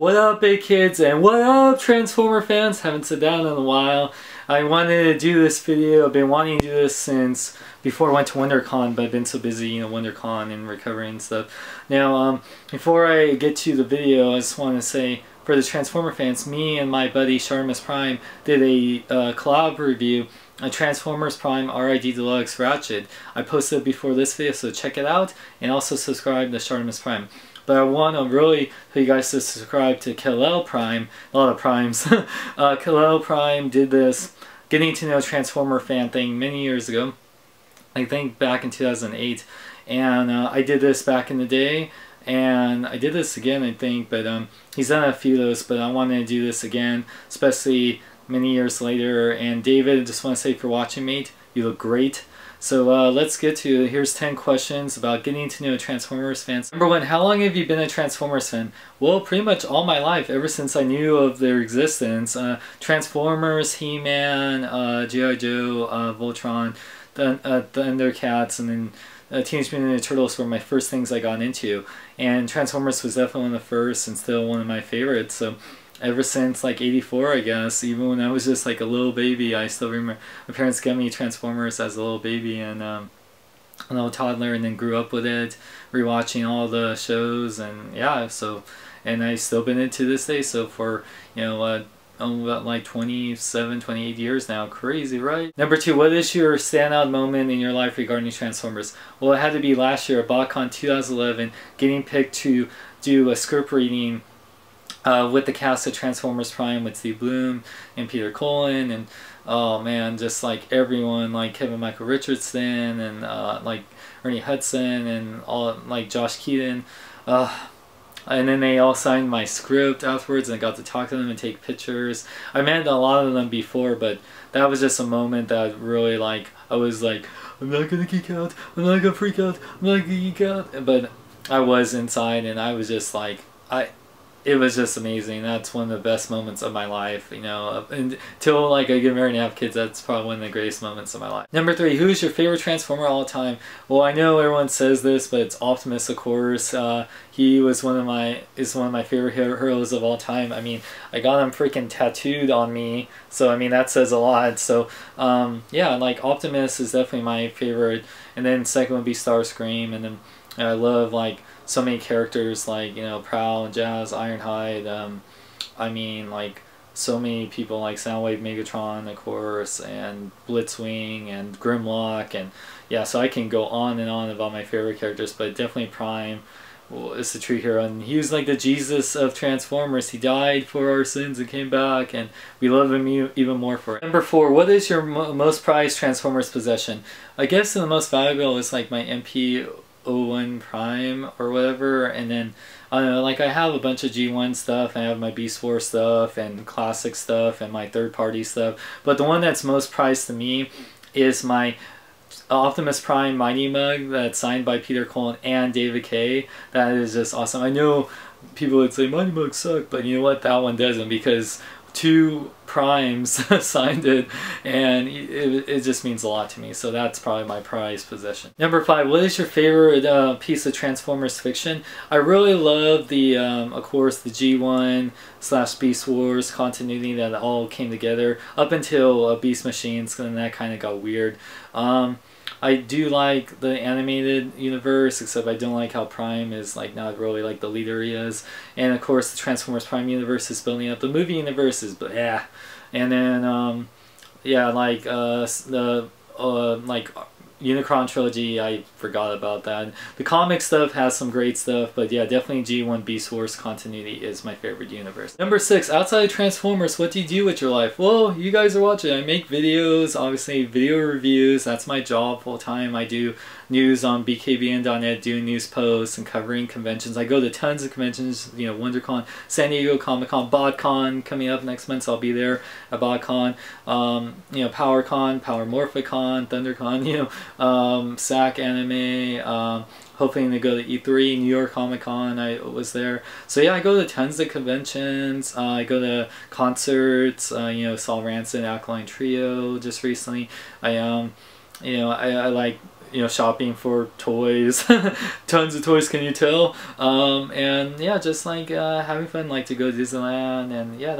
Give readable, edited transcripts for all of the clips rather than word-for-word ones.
What up, big kids, and what up, Transformer fans? Haven't said that in a while. I wanted to do this video. I've been wanting to do this since before I went to WonderCon, but I've been so busy, you know, WonderCon and recovering and stuff. Now, before I get to the video, I just want to say, for the Transformer fans, me and my buddy Sharmus Prime did a collab review, a Transformers Prime RID Deluxe Ratchet. I posted it before this video, so check it out, and also subscribe to Sharmus Prime. But I want to really for you guys to subscribe to Kal-El Prime, a lot of primes. Kal-El Prime did this getting to know Transformer fan thing many years ago, I think back in 2008, and I did this back in the day, and I did this again I think, but he's done a few of those, but I wanted to do this again, especially many years later. And David, I just want to say for watching, mate, you look great. So let's get to, here's 10 questions about getting to know Transformers fans. Number 1, how long have you been a Transformers fan? Well, pretty much all my life, ever since I knew of their existence. Transformers, He-Man, G.I. Joe, Voltron, Thundercats, and then Teenage Mutant Ninja Turtles were my first things I got into. And Transformers was definitely one of the first and still one of my favorites. So ever since like '84, I guess, even when I was just like a little baby, I still remember my parents got me Transformers as a little baby and a little toddler, and then grew up with it, rewatching all the shows, and yeah, so, and I still been into this day, so for, you know, about like 27, 28 years now. Crazy, right? Number 2, what is your standout moment in your life regarding Transformers? Well, it had to be last year at BotCon 2011, getting picked to do a script reading with the cast of Transformers Prime with Steve Bloom and Peter Cullen, and oh man, just like everyone, like Kevin Michael Richardson and like Ernie Hudson and all, like Josh Keaton, and then they all signed my script afterwards, and I got to talk to them and take pictures. I met a lot of them before, but that was just a moment that really, like, I was like, I'm not gonna geek out, I'm not gonna freak out, I'm not gonna geek out, but I was inside, and I was just like, it was just amazing. That's one of the best moments of my life, you know, until like I get married and have kids. That's probably one of the greatest moments of my life. Number 3, who is your favorite Transformer all the time? Well, I know everyone says this, but it's Optimus, of course. He was one of my favorite heroes of all time. I mean, I got him freaking tattooed on me, so I mean that says a lot. So yeah, like Optimus is definitely my favorite, and then second would be Starscream, and then I love like so many characters, like, you know, Prowl and Jazz, Ironhide, I mean, like, so many people like Soundwave Megatron, of course, and Blitzwing, and Grimlock, and yeah, so I can go on and on about my favorite characters, but definitely Prime is the true hero, and he was like the Jesus of Transformers. He died for our sins and came back, and we love him even more for it. Number 4, what is your most prized Transformers possession? I guess the most valuable is like my MP01 Prime or whatever, and then I don't know, like I have a bunch of G1 stuff, I have my Beast Wars stuff and classic stuff and my third-party stuff, but the one that's most prized to me is my Optimus Prime Mighty Mug that's signed by Peter Cullen and David Kaye. That is just awesome. I know people would say Mighty Mugs suck, but you know what, that one doesn't, because 2 Primes signed it, and it just means a lot to me, so that's probably my prized possession. Number 5, what is your favorite piece of Transformers fiction? I really love the, of course, the G1/Beast Wars continuity that all came together, up until Beast Machines, and that kind of got weird. I do like the animated universe, except I don't like how Prime is like not really like the leader he is. And of course the Transformers Prime universe is building up. The movie universe is yeah. And then yeah, like the like Unicron trilogy, I forgot about that. The comic stuff has some great stuff, but yeah, definitely G1 Beast Wars continuity is my favorite universe. Number 6, outside of Transformers, what do you do with your life? Well, you guys are watching. I make videos, obviously video reviews. That's my job full time. I do news on bkbn.net, doing news posts and covering conventions. I go to tons of conventions, you know, WonderCon, San Diego Comic-Con, BotCon coming up next month, so I'll be there at BotCon. You know, PowerCon, Power Morphicon, ThunderCon, you know, SAC Anime, hoping to go to E3, New York Comic Con, I was there. So yeah, I go to tons of conventions, I go to concerts, you know, saw Rancid, Alkaline Trio just recently. You know, I like you know, shopping for toys, tons of toys, can you tell? And yeah, just like having fun, like to go to Disneyland, and yeah,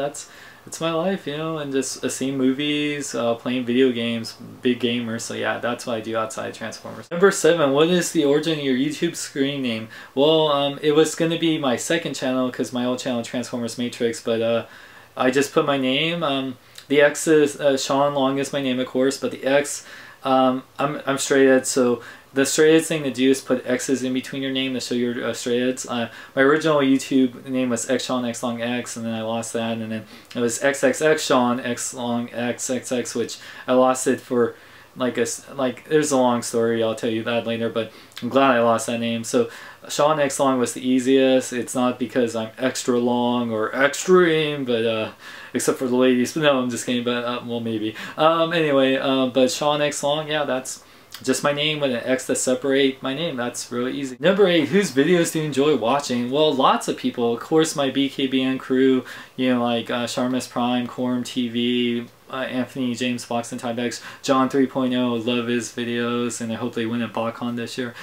it's my life, you know, and just seeing movies, playing video games, big gamer. So yeah, that's what I do outside Transformers. Number 7, what is the origin of your YouTube screen name? Well, it was going to be my second channel because my old channel Transformers Matrix, but I just put my name. The X is Sean Long is my name, of course, but the X, I'm straight edge, so the straight edge thing to do is put X's in between your name to show your straight edge. My original YouTube name was X Sean X Long X, and then I lost that, and then it was XXX Sean X Long XXX, which I lost it for like there's a long story, I'll tell you that later, but I'm glad I lost that name. So Sean X Long was the easiest. It's not because I'm extra long or extreme, but except for the ladies. But no, I'm just kidding. But well, maybe. Anyway, but Sean X Long, yeah, that's just my name with an X to separate my name. That's really easy. Number 8, whose videos do you enjoy watching? Well, lots of people. Of course, my BKBN crew, you know, like Sharmus Prime, Quorum TV, Anthony James Fox and Tybex, John 3.0, love his videos, and I hope they win at BotCon this year.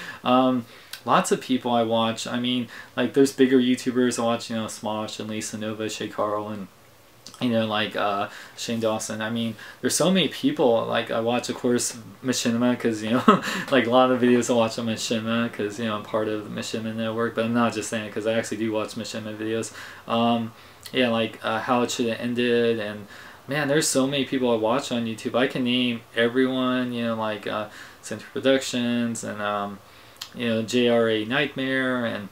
Lots of people I watch. I mean, like there's bigger YouTubers I watch, you know, Smosh and Lisa Nova, Shay Carl, and you know, like Shane Dawson. I mean, there's so many people. Like I watch, of course, Machinima, because you know, like a lot of videos I watch on Machinima because you know I'm part of the Machinima network. But I'm not just saying it because I actually do watch Machinima videos. Yeah, like How It Should Have Ended, and man, there's so many people I watch on YouTube. I can name everyone. You know, like Center Productions and you know, JRA Nightmare, and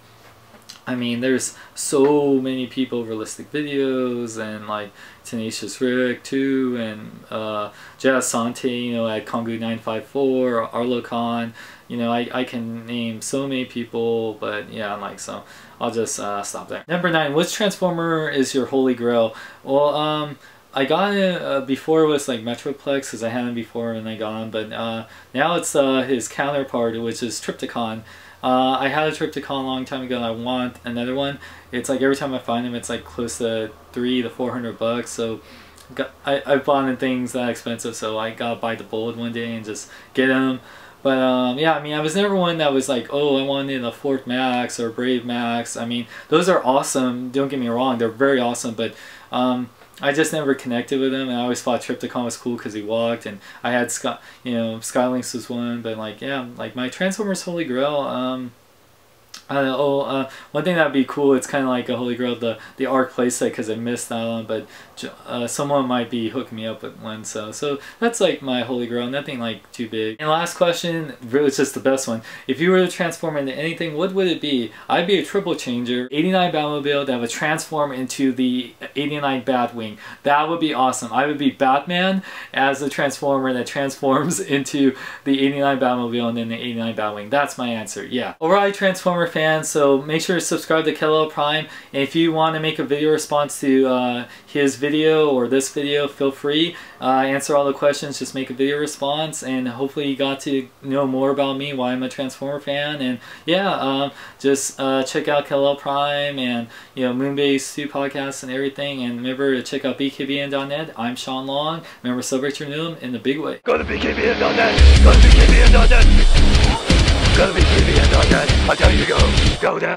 I mean, there's so many people, Realistic Videos, and like Tenacious Rick too, and Jazz Sante, you know, at Kongu 954, Arlo Khan. You know, I can name so many people, but yeah, I'm like, so I'll just stop there. Number 9, which Transformer is your holy grail? Well, I got it before it was like Metroplex, because I had him before and I got him, but now it's his counterpart, which is Trypticon. I had a Trypticon a long time ago and I want another one. It's like every time I find him, it's like close to $300 to $400, so I've bought in things that expensive, so I gotta buy the bullet one day and just get him. But yeah, I mean, I was never one that was like, oh, I wanted a Fort Max or Brave Max. I mean, those are awesome, don't get me wrong, they're very awesome, but I just never connected with him, and I always thought Trypticon was cool because he walked, and I had you know, Skylinks was one, but like, yeah, like my Transformers Holy Grail, I don't know, one thing that'd be cool, it's kind of like a Holy Grail, the ARC playset, because I missed that one, but someone might be hooking me up with one, so that's like my Holy Grail, nothing like too big. And last question, really it's just the best one. If you were to transform into anything, what would it be? I'd be a triple changer, 89 Batmobile that would transform into the 89 Batwing. That would be awesome. I would be Batman as a Transformer that transforms into the 89 Batmobile and then the 89 Batwing. That's my answer, yeah. Alright, Transformer fans, so make sure to subscribe to Kello Prime, and if you want to make a video response to his video or this video, feel free. Answer all the questions, just make a video response, and hopefully you got to know more about me, why I'm a Transformer fan, and yeah, just check out Kello Prime and, you know, Moonbase 2 podcasts and everything, and remember to check out bkbn.net. I'm Sean Long. Remember, celebrate your new in the big way. Go to bkbn.net. Go to bkbn.net. Go to bkbn.net. I tell you to go. Go there.